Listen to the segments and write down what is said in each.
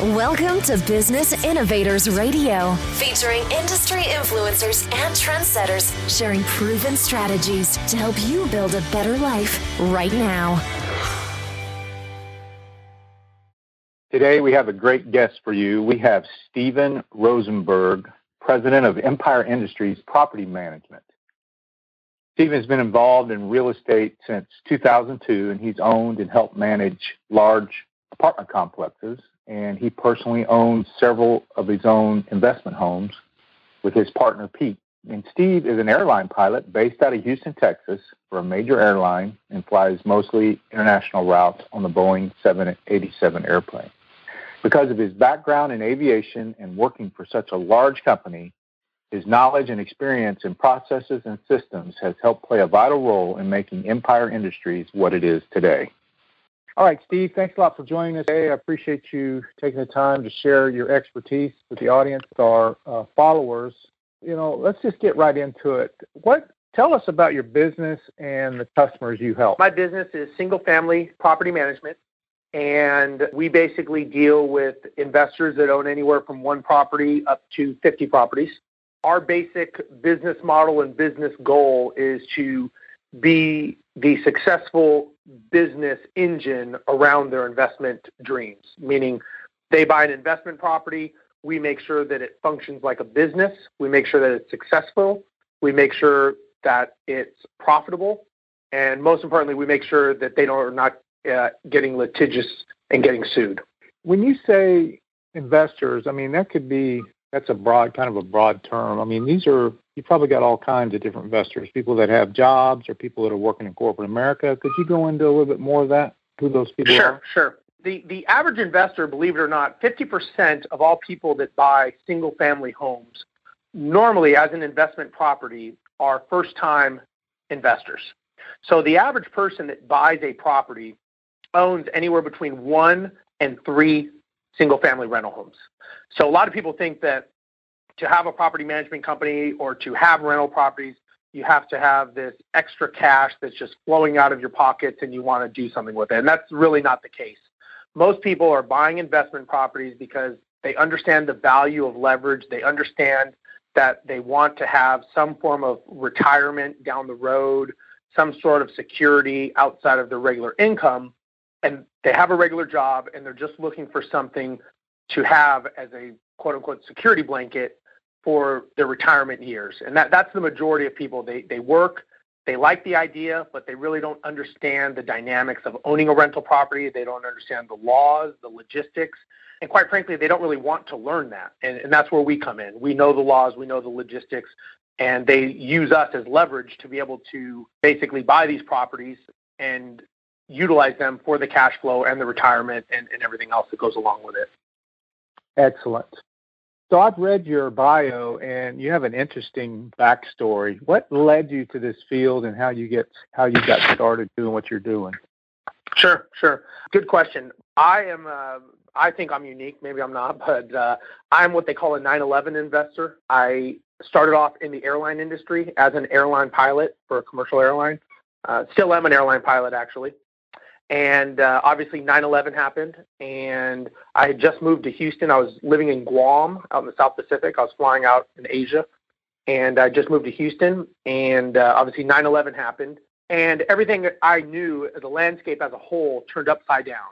Welcome to Business Innovators Radio, featuring industry influencers and trendsetters sharing proven strategies to help you build a better life right now. Today we have a great guest for you. We have Stephen Rozenberg, president of Empire Industries Property Management. Stephen's been involved in real estate since 2002, and he's owned and helped manage large apartment complexes. And he personally owns several of his own investment homes with his partner, Pete. And Steve is an airline pilot based out of Houston, Texas, for a major airline and flies mostly international routes on the Boeing 787 airplane. Because of his background in aviation and working for such a large company, his knowledge and experience in processes and systems has helped play a vital role in making Empire Industries what it is today. All right, Steve, thanks a lot for joining us today. I appreciate you taking the time to share your expertise with the audience, our followers. Let's just get right into it. Tell us about your business and the customers you help. My business is single-family property management, and we basically deal with investors that own anywhere from one property up to 50 properties. Our basic business model and business goal is to be the successful business engine around their investment dreams, meaning they buy an investment property, we make sure that it functions like a business, we make sure that it's successful, we make sure that it's profitable, and most importantly, we make sure that they are not getting litigious and getting sued. When you say investors, that's a broad term. You probably got all kinds of different investors, people that have jobs or people that are working in corporate America. Could you go into a little bit more of that, who those people are? Sure. The average investor, believe it or not, 50% of all people that buy single-family homes, normally as an investment property, are first-time investors. So the average person that buys a property owns anywhere between 1 and 3 single-family rental homes. So a lot of people think that to have a property management company or to have rental properties, you have to have this extra cash that's just flowing out of your pockets and you want to do something with it. And that's really not the case. Most people are buying investment properties because they understand the value of leverage. They understand that they want to have some form of retirement down the road, some sort of security outside of their regular income. And they have a regular job and they're just looking for something to have as a quote-unquote security blanket for their retirement years. And that's the majority of people. They work, they like the idea, but they really don't understand the dynamics of owning a rental property. They don't understand the laws, the logistics, and quite frankly, they don't really want to learn that. And that's where we come in. We know the laws, we know the logistics, and they use us as leverage to be able to basically buy these properties and utilize them for the cash flow and the retirement and everything else that goes along with it. Excellent. So I've read your bio, and you have an interesting backstory. What led you to this field, and how you got started doing what you're doing? Sure. Good question. I think I'm unique. Maybe I'm not, but I'm what they call a 9/11 investor. I started off in the airline industry as an airline pilot for a commercial airline. Still am an airline pilot, actually. And obviously 9/11 happened, and I had just moved to Houston. I was living in Guam out in the South Pacific. I was flying out in Asia, and I just moved to Houston, and obviously 9/11 happened, and everything I knew, the landscape as a whole, turned upside down.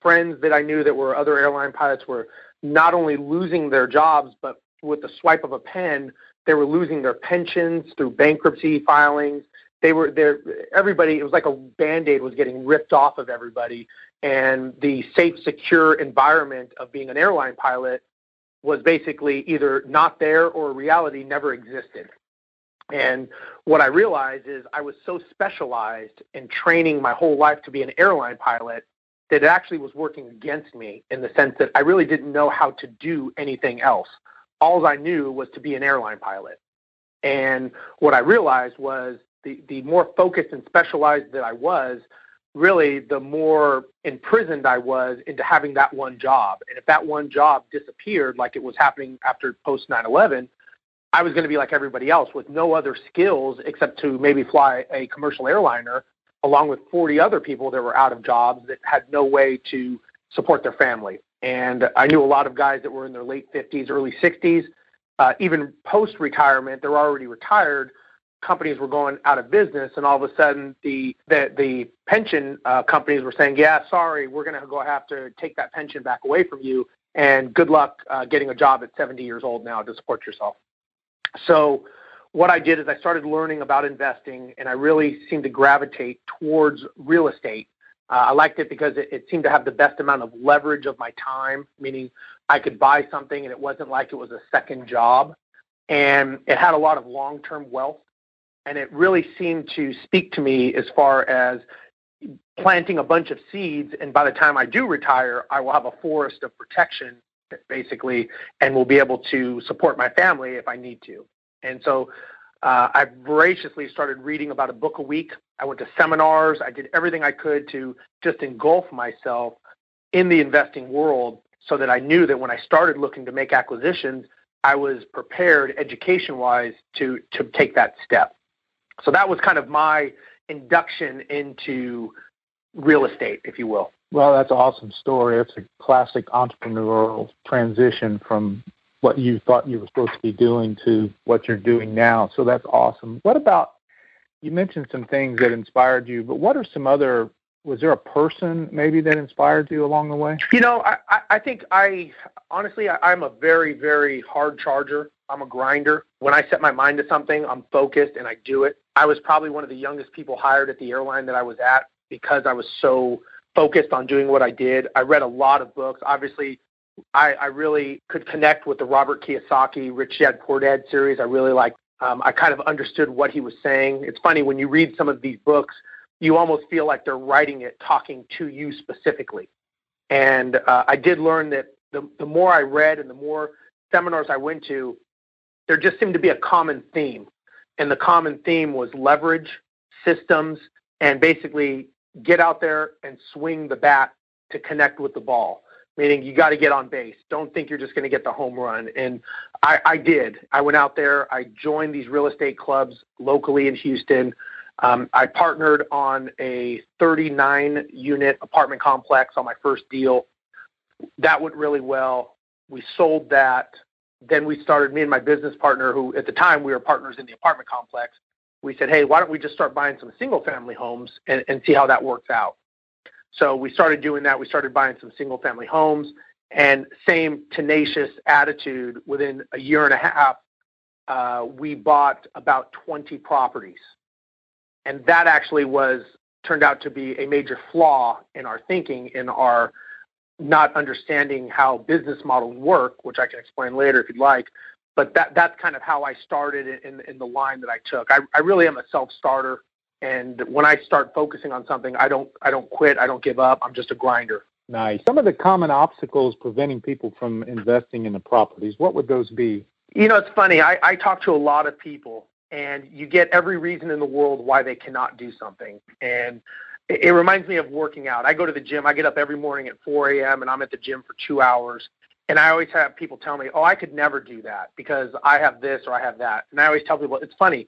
Friends that I knew that were other airline pilots were not only losing their jobs, but with the swipe of a pen, they were losing their pensions through bankruptcy filings. They were there. Everybody, it was like a Band-Aid was getting ripped off of everybody. And the safe, secure environment of being an airline pilot was basically either not there or reality never existed. And what I realized is I was so specialized in training my whole life to be an airline pilot that it actually was working against me in the sense that I really didn't know how to do anything else. All I knew was to be an airline pilot. And what I realized was the more focused and specialized that I was, really the more imprisoned I was into having that one job. And if that one job disappeared, like it was happening after post 9/11, I was going to be like everybody else with no other skills except to maybe fly a commercial airliner along with 40 other people that were out of jobs that had no way to support their family. And I knew a lot of guys that were in their late 50s, early 60s, even post-retirement, they're already retired. Companies were going out of business, and all of a sudden the pension companies were saying, yeah, sorry, we're going to have to take that pension back away from you, and good luck getting a job at 70 years old now to support yourself. So what I did is I started learning about investing, and I really seemed to gravitate towards real estate. I liked it because it seemed to have the best amount of leverage of my time, meaning I could buy something and it wasn't like it was a second job, and it had a lot of long-term wealth. And it really seemed to speak to me as far as planting a bunch of seeds, and by the time I do retire, I will have a forest of protection, basically, and will be able to support my family if I need to. And so I voraciously started reading about a book a week. I went to seminars. I did everything I could to just engulf myself in the investing world so that I knew that when I started looking to make acquisitions, I was prepared education-wise to take that step. So that was kind of my induction into real estate, if you will. Well, that's an awesome story. It's a classic entrepreneurial transition from what you thought you were supposed to be doing to what you're doing now. So that's awesome. What about, you mentioned some things that inspired you, but what are some other, was there a person maybe that inspired you along the way? You know, I think honestly, I'm a very, very hard charger. I'm a grinder. When I set my mind to something, I'm focused and I do it. I was probably one of the youngest people hired at the airline that I was at because I was so focused on doing what I did. I read a lot of books. Obviously, I really could connect with the Robert Kiyosaki, Rich Dad, Poor Dad series. I really liked. I kind of understood what he was saying. It's funny, when you read some of these books, you almost feel like they're writing it, talking to you specifically. And I did learn that the more I read and the more seminars I went to, there just seemed to be a common theme. And the common theme was leverage, systems, and basically get out there and swing the bat to connect with the ball, meaning you got to get on base. Don't think you're just going to get the home run. And I did. I went out there. I joined these real estate clubs locally in Houston. I partnered on a 39-unit apartment complex on my first deal. That went really well. We sold that. Then we started, me and my business partner, who at the time we were partners in the apartment complex, we said, hey, why don't we just start buying some single-family homes and see how that works out? So we started doing that. We started buying some single-family homes, and same tenacious attitude. Within a year and a half, we bought about 20 properties. And that actually turned out to be a major flaw in our thinking, in our not understanding how business models work, which I can explain later if you'd like. But that's kind of how I started in the line that I took. I really am a self-starter, and when I start focusing on something, I don't quit, I don't give up. I'm just a grinder. Nice. Some of the common obstacles preventing people from investing in the properties, what would those be? You know, it's funny. I talk to a lot of people, and you get every reason in the world why they cannot do something. And it reminds me of working out. I go to the gym. I get up every morning at 4 a.m., and I'm at the gym for 2 hours. And I always have people tell me, oh, I could never do that because I have this or I have that. And I always tell people, it's funny.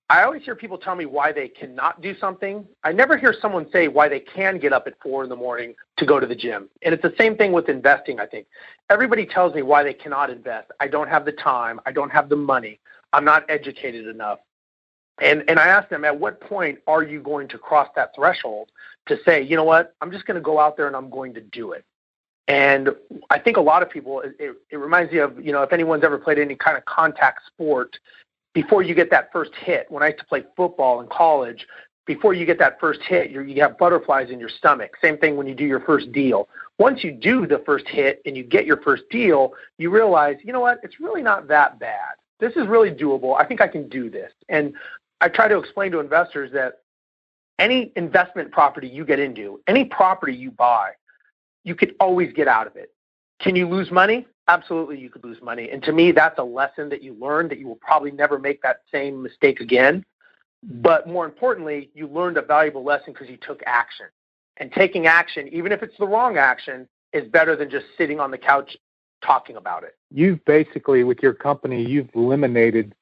I always hear people tell me why they cannot do something. I never hear someone say why they can get up at 4 in the morning to go to the gym. And it's the same thing with investing, I think. Everybody tells me why they cannot invest. I don't have the time. I don't have the money. I'm not educated enough. And I ask them, at what point are you going to cross that threshold to say, you know what, I'm just going to go out there and I'm going to do it? And I think a lot of people, it reminds me of, you know, if anyone's ever played any kind of contact sport, before you get that first hit, when I used to play football in college, before you get that first hit, you have butterflies in your stomach. Same thing when you do your first deal. Once you do the first hit and you get your first deal, you realize, you know what, it's really not that bad. This is really doable. I think I can do this. And I try to explain to investors that any investment property you get into, any property you buy, you could always get out of it. Can you lose money? Absolutely, you could lose money. And to me, that's a lesson that you learn, that you will probably never make that same mistake again. But more importantly, you learned a valuable lesson because you took action. And taking action, even if it's the wrong action, is better than just sitting on the couch talking about it. You've basically, with your company, you've eliminated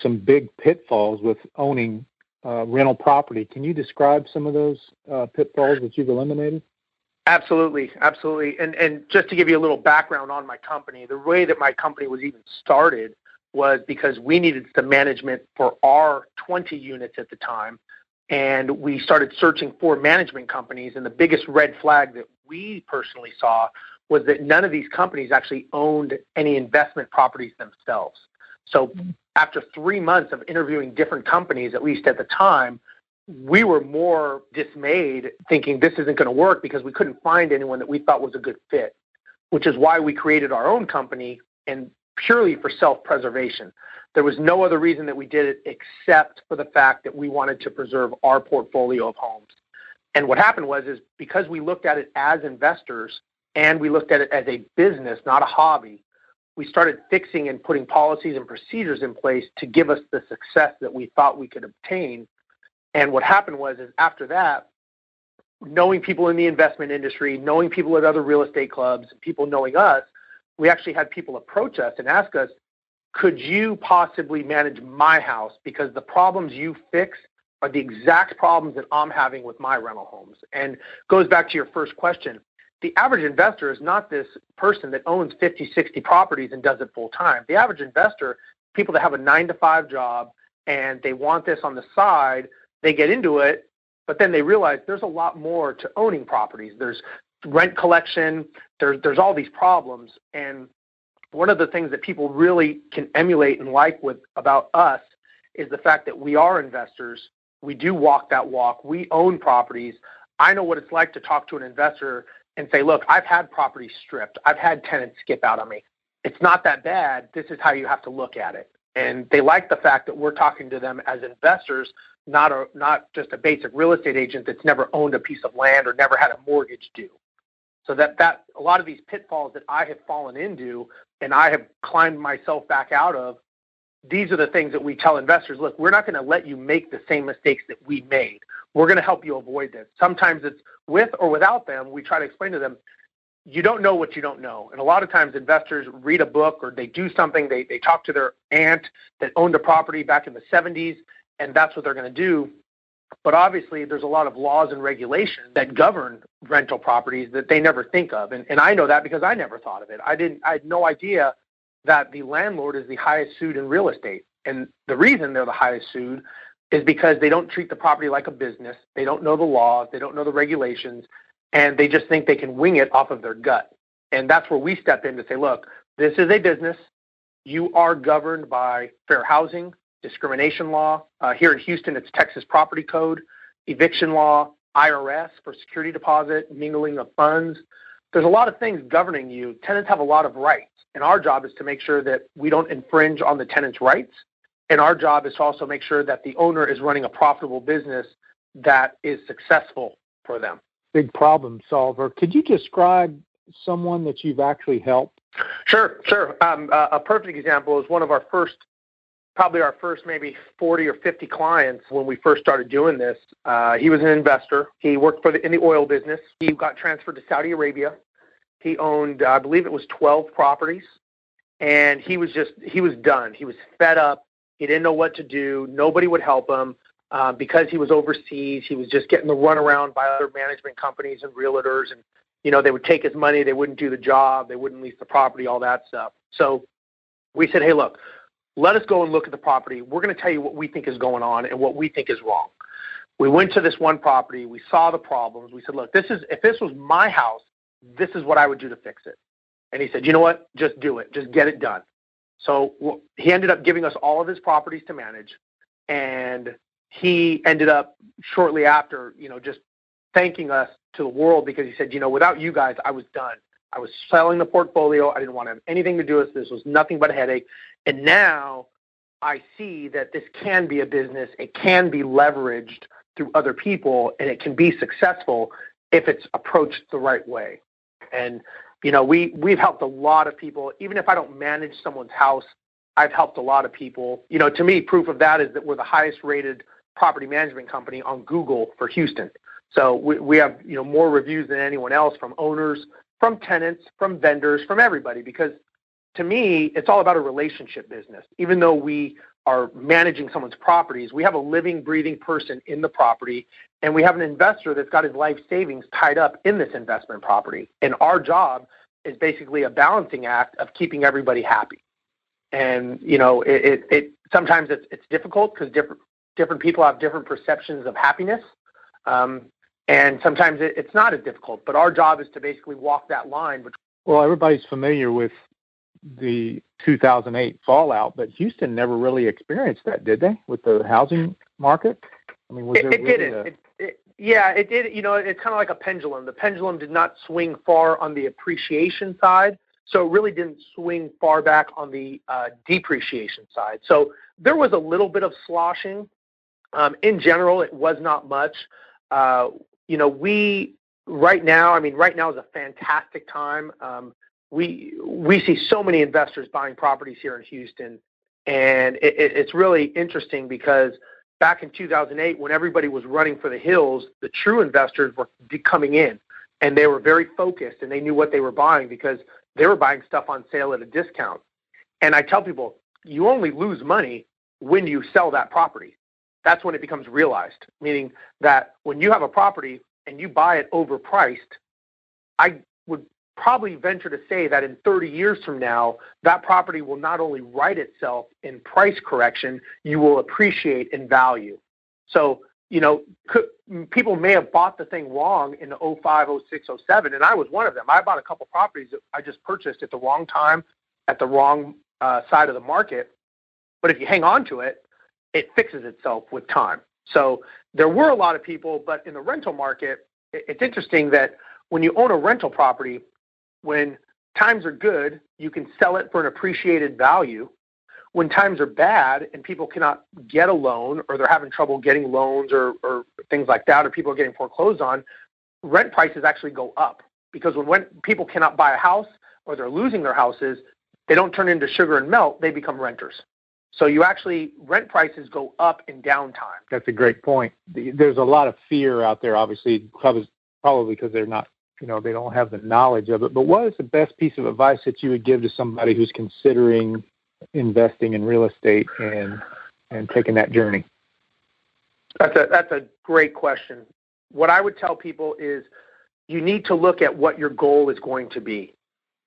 some big pitfalls with owning rental property. Can you describe some of those pitfalls that you've eliminated? Absolutely, absolutely. And just to give you a little background on my company, the way that my company was even started was because we needed some management for our 20 units at the time. And we started searching for management companies. And the biggest red flag that we personally saw was that none of these companies actually owned any investment properties themselves. So after 3 months of interviewing different companies, at least at the time, we were more dismayed thinking this isn't going to work because we couldn't find anyone that we thought was a good fit, which is why we created our own company and purely for self-preservation. There was no other reason that we did it except for the fact that we wanted to preserve our portfolio of homes. And what happened is because we looked at it as investors and we looked at it as a business, not a hobby, we started fixing and putting policies and procedures in place to give us the success that we thought we could obtain. And what happened is after that, knowing people in the investment industry, knowing people at other real estate clubs, and people knowing us, we actually had people approach us and ask us, could you possibly manage my house? Because the problems you fix are the exact problems that I'm having with my rental homes. And goes back to your first question. The average investor is not this person that owns 50, 60 properties and does it full time. The average investor, people that have a 9-to-5 job and they want this on the side, they get into it, but then they realize there's a lot more to owning properties. There's rent collection, there's all these problems. And one of the things that people really can emulate and like about us is the fact that we are investors. We do walk that walk. We own properties. I know what it's like to talk to an investor and say, look, I've had properties stripped. I've had tenants skip out on me. It's not that bad. This is how you have to look at it. And they like the fact that we're talking to them as investors, not just a basic real estate agent that's never owned a piece of land or never had a mortgage due. So that a lot of these pitfalls that I have fallen into and I have climbed myself back out of, these are the things that we tell investors, look, we're not going to let you make the same mistakes that we made. We're going to help you avoid this. Sometimes it's with or without them. We try to explain to them, you don't know what you don't know. And a lot of times investors read a book or they do something. They talk to their aunt that owned a property back in the 70s, and that's what they're going to do. But obviously there's a lot of laws and regulations that govern rental properties that they never think of. And I know that because I never thought of it. I had no idea that the landlord is the highest sued in real estate. And the reason they're the highest sued is because they don't treat the property like a business. They don't know the laws. They don't know the regulations. And they just think they can wing it off of their gut. And that's where we step in to say, look, this is a business. You are governed by fair housing, discrimination law. Here in Houston, it's Texas Property Code, eviction law, IRS for security deposit, mingling of funds. There's a lot of things governing you. Tenants have a lot of rights. And our job is to make sure that we don't infringe on the tenant's rights. And our job is to also make sure that the owner is running a profitable business that is successful for them. Big problem solver. Could you describe someone that you've actually helped? Sure. A perfect example is one of our first maybe 40 or 50 clients when we first started doing this. He was an investor. He worked in the oil business. He got transferred to Saudi Arabia. He owned, I believe it was 12 properties, and he was done. He was fed up. He didn't know what to do. Nobody would help him. Because he was overseas, he was just getting the runaround by other management companies and realtors. And, they would take his money. They wouldn't do the job. They wouldn't lease the property, all that stuff. So we said, hey, look, let us go and look at the property. We're going to tell you what we think is going on and what we think is wrong. We went to this one property. We saw the problems. We said, look, if this was my house, this is what I would do to fix it. And he said, you know what? Just do it. Just get it done. So he ended up giving us all of his properties to manage. And he ended up shortly after, just thanking us to the world because he said, without you guys, I was done. I was selling the portfolio. I didn't want to have anything to do with this. This was nothing but a headache. And now I see that this can be a business. It can be leveraged through other people, and it can be successful if it's approached the right way. And, we've helped a lot of people. Even if I don't manage someone's house, I've helped a lot of people. To me, proof of that is that we're the highest rated property management company on Google for Houston. So we have, more reviews than anyone else from owners, from tenants, from vendors, from everybody, because to me, it's all about a relationship business. Even though we are managing someone's properties, we have a living, breathing person in the property, and we have an investor that's got his life savings tied up in this investment property. And our job is basically a balancing act of keeping everybody happy. And, it sometimes it's difficult because different people have different perceptions of happiness. And sometimes it's not as difficult, but our job is to basically walk that line. Well, everybody's familiar with the 2008 fallout, but Houston never really experienced that, did they, with the housing market? I mean, it didn't. It did. It's kind of like a pendulum. The pendulum did not swing far on the appreciation side, so it really didn't swing far back on the depreciation side. So there was a little bit of sloshing. In general, it was not much. Right now is a fantastic time. We see so many investors buying properties here in Houston, and it's really interesting because back in 2008, when everybody was running for the hills, the true investors were coming in, and they were very focused, and they knew what they were buying because they were buying stuff on sale at a discount. And I tell people, you only lose money when you sell that property. That's when it becomes realized, meaning that when you have a property and you buy it overpriced, I would probably venture to say that in 30 years from now, that property will not only right itself in price correction, you will appreciate in value. So, people may have bought the thing wrong in 05, 06, 07, and I was one of them. I bought a couple properties that I just purchased at the wrong time, at the wrong side of the market. But if you hang on to it, it fixes itself with time. So there were a lot of people, but in the rental market, it's interesting that when you own a rental property, when times are good, you can sell it for an appreciated value. When times are bad and people cannot get a loan, or they're having trouble getting loans or things like that, or people are getting foreclosed on, rent prices actually go up. Because when people cannot buy a house or they're losing their houses, they don't turn into sugar and melt, they become renters. So rent prices go up in downtime. That's a great point. There's a lot of fear out there, obviously, probably because they're not, they don't have the knowledge of it. But what is the best piece of advice that you would give to somebody who's considering investing in real estate and taking that journey? That's a great question. What I would tell people is you need to look at what your goal is going to be.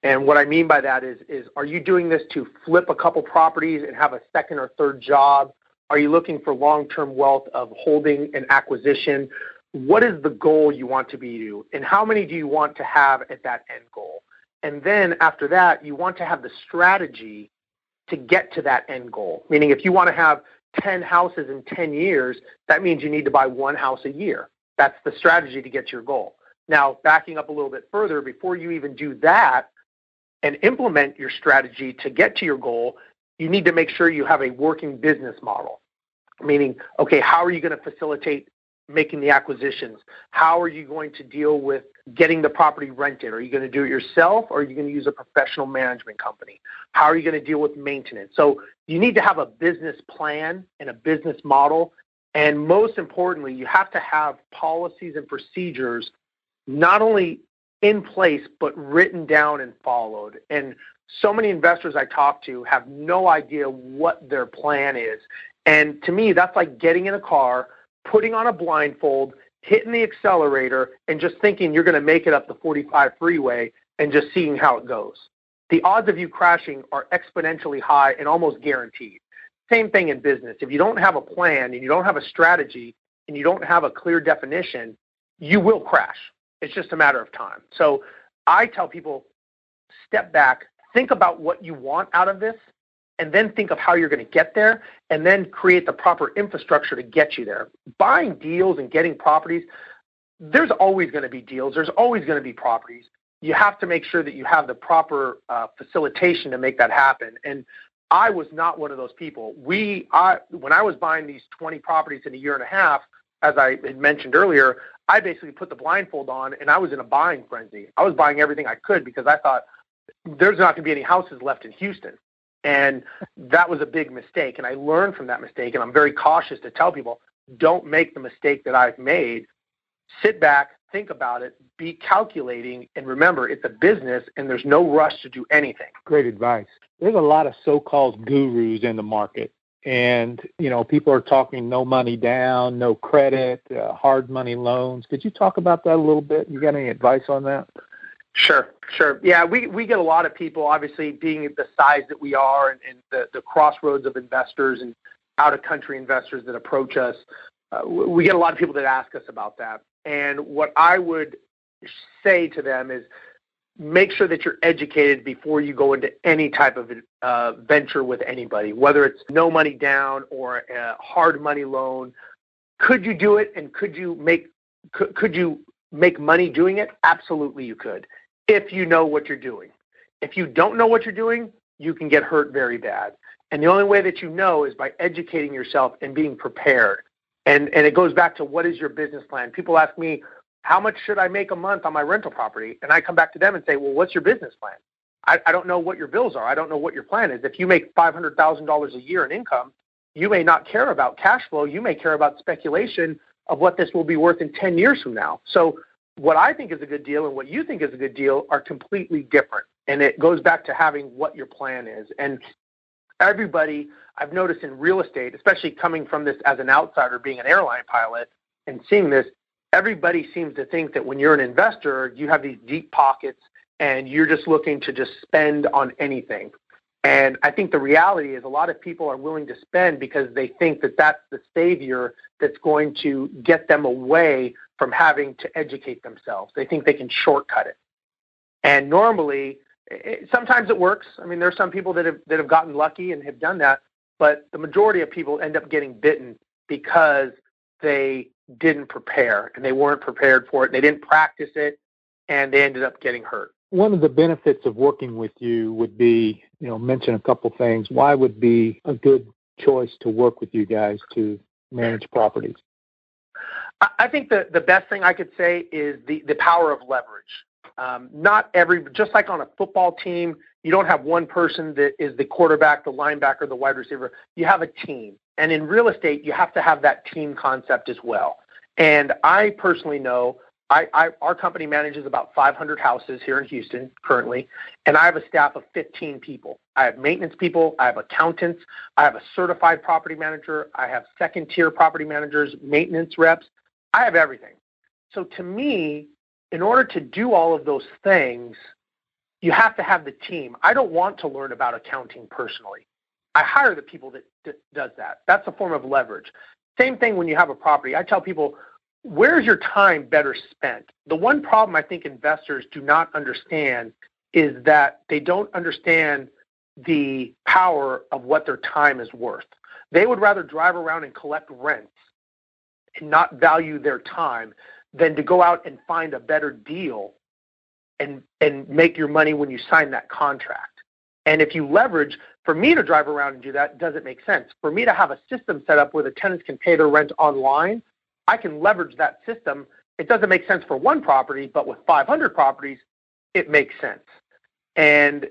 And what I mean by that is are you doing this to flip a couple properties and have a second or third job? Are you looking for long-term wealth of holding an acquisition? What is the goal you want to be to? And how many do you want to have at that end goal? And then after that, you want to have the strategy to get to that end goal. Meaning if you want to have 10 houses in 10 years, that means you need to buy one house a year. That's the strategy to get to your goal. Now, backing up a little bit further, before you even do that, and implement your strategy to get to your goal, you need to make sure you have a working business model. Meaning, okay, how are you going to facilitate making the acquisitions? How are you going to deal with getting the property rented? Are you going to do it yourself, or are you going to use a professional management company? How are you going to deal with maintenance? So you need to have a business plan and a business model. And most importantly, you have to have policies and procedures not only in place, but written down and followed. And so many investors I talk to have no idea what their plan is. And to me, that's like getting in a car, putting on a blindfold, hitting the accelerator, and just thinking you're going to make it up the 45 freeway and just seeing how it goes. The odds of you crashing are exponentially high and almost guaranteed. Same thing in business. If you don't have a plan and you don't have a strategy and you don't have a clear definition, you will crash. It's just a matter of time. So I tell people, step back, think about what you want out of this, and then think of how you're going to get there, and then create the proper infrastructure to get you there. Buying deals and getting properties, there's always going to be deals. There's always going to be properties. You have to make sure that you have the proper facilitation to make that happen. And I was not one of those people. When I was buying these 20 properties in a year and a half, as I had mentioned earlier, I basically put the blindfold on and I was in a buying frenzy. I was buying everything I could because I thought there's not going to be any houses left in Houston. And that was a big mistake. And I learned from that mistake. And I'm very cautious to tell people, don't make the mistake that I've made. Sit back, think about it, be calculating, and remember, it's a business and there's no rush to do anything. Great advice. There's a lot of so-called gurus in the market. and, people are talking no money down, no credit, hard money loans. Could you talk about that a little bit? You got any advice on that? Sure. Yeah, we get a lot of people, obviously, being the size that we are and the crossroads of investors and out-of-country investors that approach us. We get a lot of people that ask us about that. And what I would say to them is make sure that you're educated before you go into any type of venture with anybody, whether it's no money down or a hard money loan. Could you do it, and could you make money doing it? Absolutely you could, if you know what you're doing. If you don't know what you're doing, you can get hurt very bad. And the only way that you know is by educating yourself and being prepared. And it goes back to, what is your business plan? People ask me, how much should I make a month on my rental property? And I come back to them and say, well, what's your business plan? I don't know what your bills are. I don't know what your plan is. If you make $500,000 a year in income, you may not care about cash flow. You may care about speculation of what this will be worth in 10 years from now. So what I think is a good deal and what you think is a good deal are completely different. And it goes back to having what your plan is. And everybody, I've noticed in real estate, especially coming from this as an outsider, being an airline pilot and seeing this, everybody seems to think that when you're an investor, you have these deep pockets and you're just looking to just spend on anything. And I think the reality is a lot of people are willing to spend because they think that that's the savior that's going to get them away from having to educate themselves. They think they can shortcut it. And normally, sometimes it works. I mean, there's some people that have gotten lucky and have done that, but the majority of people end up getting bitten because they didn't prepare and they weren't prepared for it. They didn't practice it, and they ended up getting hurt. One of the benefits of working with you would be, mention a couple things. Why would be a good choice to work with you guys to manage properties? I think the best thing I could say is the power of leverage. Just like on a football team, you don't have one person that is the quarterback, the linebacker, the wide receiver. You have a team. And in real estate, you have to have that team concept as well. And I personally know our company manages about 500 houses here in Houston currently, and I have a staff of 15 people. I have maintenance people, I have accountants, I have a certified property manager, I have second-tier property managers, maintenance reps. I have everything. So to me, in order to do all of those things, you have to have the team. I don't want to learn about accounting personally. I hire the people that does that. That's a form of leverage. Same thing when you have a property. I tell people, where's your time better spent? The one problem I think investors do not understand is that they don't understand the power of what their time is worth. They would rather drive around and collect rents and not value their time than to go out and find a better deal and make your money when you sign that contract. And if you leverage, for me to drive around and do that doesn't make sense. For me to have a system set up where the tenants can pay their rent online, I can leverage that system. It doesn't make sense for one property, but with 500 properties, it makes sense. And,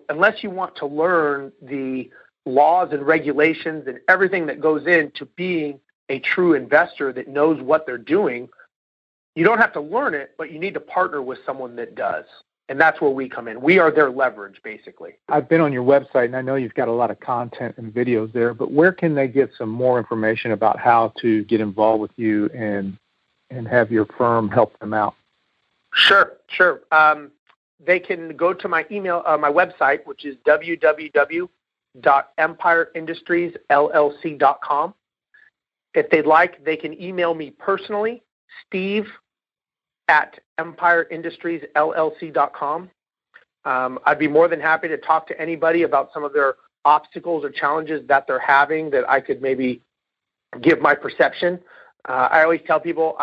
unless you want to learn the laws and regulations and everything that goes into being a true investor that knows what they're doing, you don't have to learn it, but you need to partner with someone that does. And that's where we come in. We are their leverage, basically. I've been on your website, and I know you've got a lot of content and videos there, but where can they get some more information about how to get involved with you and have your firm help them out? Sure. They can go to my my website, which is www.empireindustriesllc.com. If they'd like, they can email me personally, steve@empireindustriesllc.com. I'd be more than happy to talk to anybody about some of their obstacles or challenges that they're having that I could maybe give my perception. I always tell people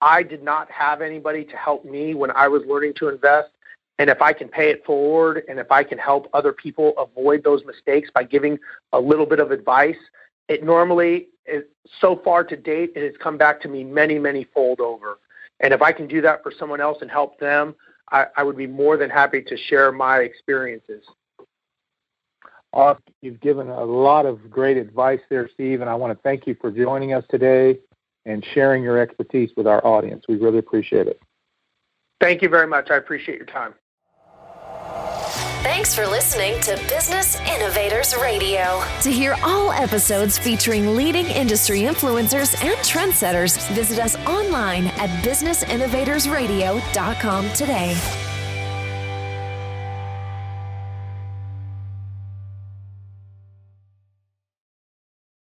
I did not have anybody to help me when I was learning to invest. And if I can pay it forward and if I can help other people avoid those mistakes by giving a little bit of advice, it normally is, so far to date, it has come back to me many, many fold over. And if I can do that for someone else and help them, I would be more than happy to share my experiences. You've given a lot of great advice there, Steve, and I want to thank you for joining us today and sharing your expertise with our audience. We really appreciate it. Thank you very much. I appreciate your time. Thanks for listening to Business Innovators Radio. To hear all episodes featuring leading industry influencers and trendsetters, visit us online at businessinnovatorsradio.com today.